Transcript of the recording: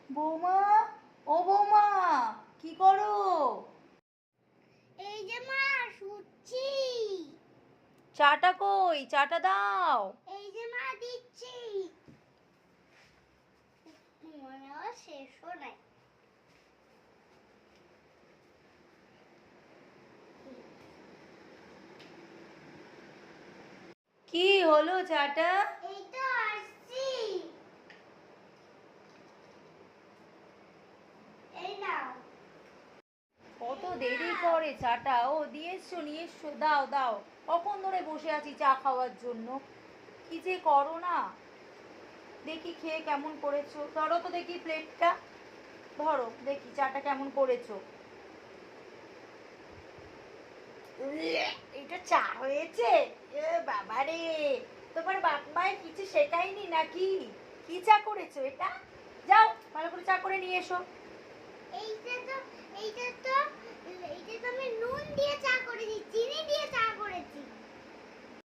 বৌমা, ও বৌমা, কি করো? এই যে মা শুচ্ছি। চাটা কই? চাটা দাও। এই যে মা দিচ্ছি। মনে হয় শেষও নাই। কি হলো চাটা? এই তো আসছি। এই নাও। কত দেরি করে চাটা? ও দিয়ে এসছো, নিয়ে এসছো, দাও দাও। কখন ধরে বসে আছি চা খাওয়ার জন্য। কি যে করো না। দেখি খেয়ে কেমন করেছো, ধরো তো দেখি প্লেটটা। ধরো দেখি চাটা কেমন করেছো। এটা চা হয়েছে? এ বাবা রে, তোমার বাপ মায়ের কিছু শেখায়নি নাকি? কি চা করেছো এটা? যাও ভালো করে চা করে নিয়ে এসো। এইটা তো